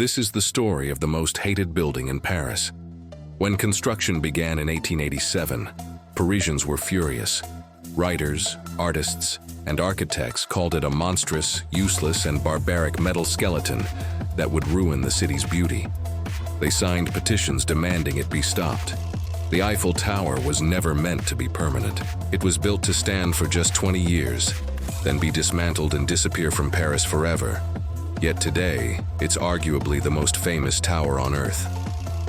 This is the story of the most hated building in Paris. When construction began in 1887, Parisians were furious. Writers, artists, and architects called it a monstrous, useless, and barbaric metal skeleton that would ruin the city's beauty. They signed petitions demanding it be stopped. The Eiffel Tower was never meant to be permanent. It was built to stand for just 20 years, then be dismantled and disappear from Paris forever. Yet today, it's arguably the most famous tower on Earth.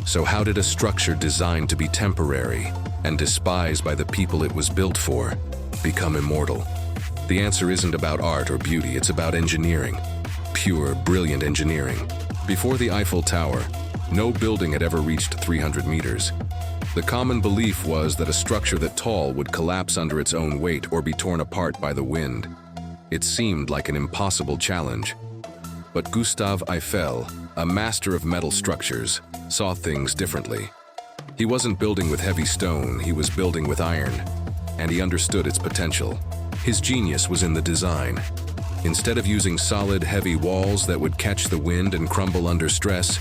So how did a structure designed to be temporary and despised by the people it was built for become immortal? The answer isn't about art or beauty, it's about engineering. Pure, brilliant engineering. Before the Eiffel Tower, no building had ever reached 300 meters. The common belief was that a structure that tall would collapse under its own weight or be torn apart by the wind. It seemed like an impossible challenge. But Gustave Eiffel, a master of metal structures, saw things differently. He wasn't building with heavy stone, he was building with iron, and he understood its potential. His genius was in the design. Instead of using solid, heavy walls that would catch the wind and crumble under stress,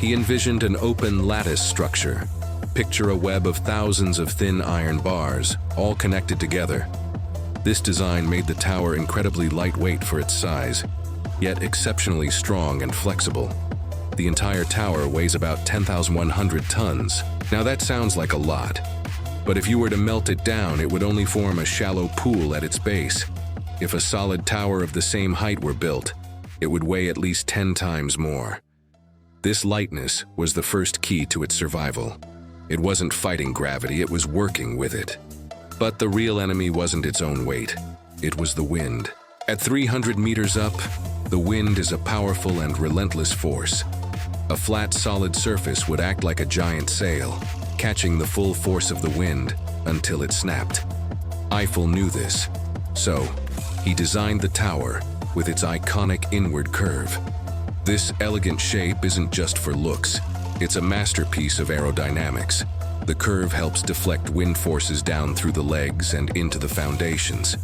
he envisioned an open lattice structure. Picture a web of thousands of thin iron bars, all connected together. This design made the tower incredibly lightweight for its size, yet exceptionally strong and flexible. The entire tower weighs about 10,100 tons. Now that sounds like a lot, but if you were to melt it down, it would only form a shallow pool at its base. If a solid tower of the same height were built, it would weigh at least 10 times more. This lightness was the first key to its survival. It wasn't fighting gravity, it was working with it. But the real enemy wasn't its own weight, it was the wind. At 300 meters up, the wind is a powerful and relentless force. A flat, solid surface would act like a giant sail, catching the full force of the wind until it snapped. Eiffel knew this, so he designed the tower with its iconic inward curve. This elegant shape isn't just for looks, it's a masterpiece of aerodynamics. The curve helps deflect wind forces down through the legs and into the foundations.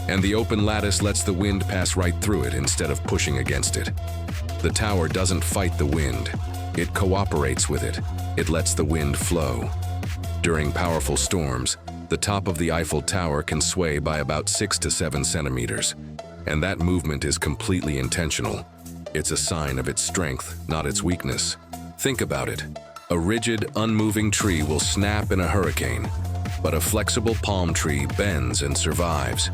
And the open lattice lets the wind pass right through it instead of pushing against it. The tower doesn't fight the wind, it cooperates with it. It lets the wind flow. During powerful storms, the top of the Eiffel Tower can sway by about 6 to 7 centimeters, and that movement is completely intentional. It's a sign of its strength, not its weakness. Think about it. A rigid, unmoving tree will snap in a hurricane, but a flexible palm tree bends and survives.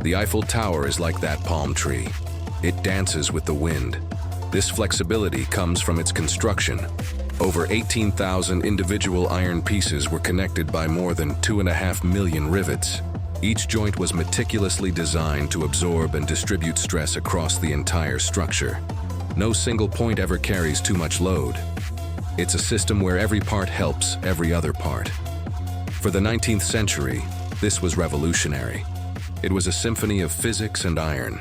The Eiffel Tower is like that palm tree. It dances with the wind. This flexibility comes from its construction. Over 18,000 individual iron pieces were connected by more than 2.5 million rivets. Each joint was meticulously designed to absorb and distribute stress across the entire structure. No single point ever carries too much load. It's a system where every part helps every other part. For the 19th century, this was revolutionary. It was a symphony of physics and iron.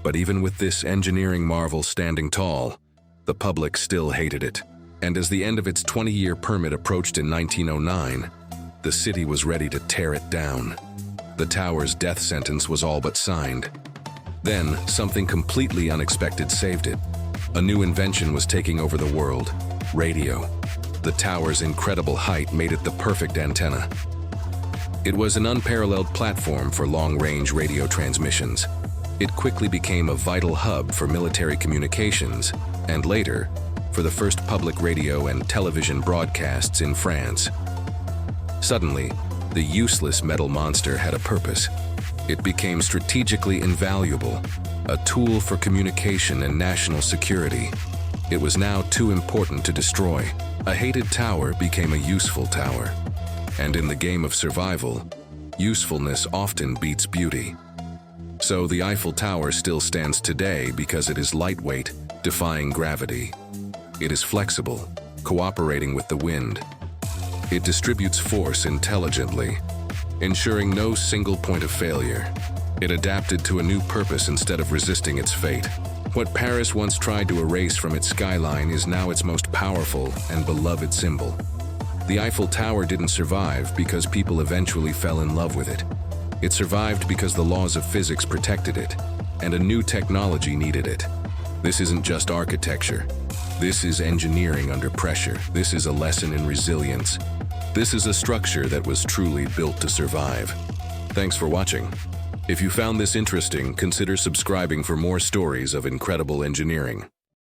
But even with this engineering marvel standing tall, the public still hated it. And as the end of its 20-year permit approached in 1909, the city was ready to tear it down. The tower's death sentence was all but signed. Then, something completely unexpected saved it. A new invention was taking over the world: radio. The tower's incredible height made it the perfect antenna. It was an unparalleled platform for long-range radio transmissions. It quickly became a vital hub for military communications, and later, for the first public radio and television broadcasts in France. Suddenly, the useless metal monster had a purpose. It became strategically invaluable, a tool for communication and national security. It was now too important to destroy. A hated tower became a useful tower. And in the game of survival, usefulness often beats beauty. So the Eiffel Tower still stands today because it is lightweight, defying gravity. It is flexible, cooperating with the wind. It distributes force intelligently, ensuring no single point of failure. It adapted to a new purpose instead of resisting its fate. What Paris once tried to erase from its skyline is now its most powerful and beloved symbol. The Eiffel Tower didn't survive because people eventually fell in love with it. It survived because the laws of physics protected it, and a new technology needed it. This isn't just architecture. This is engineering under pressure. This is a lesson in resilience. This is a structure that was truly built to survive. Thanks for watching. If you found this interesting, consider subscribing for more stories of incredible engineering.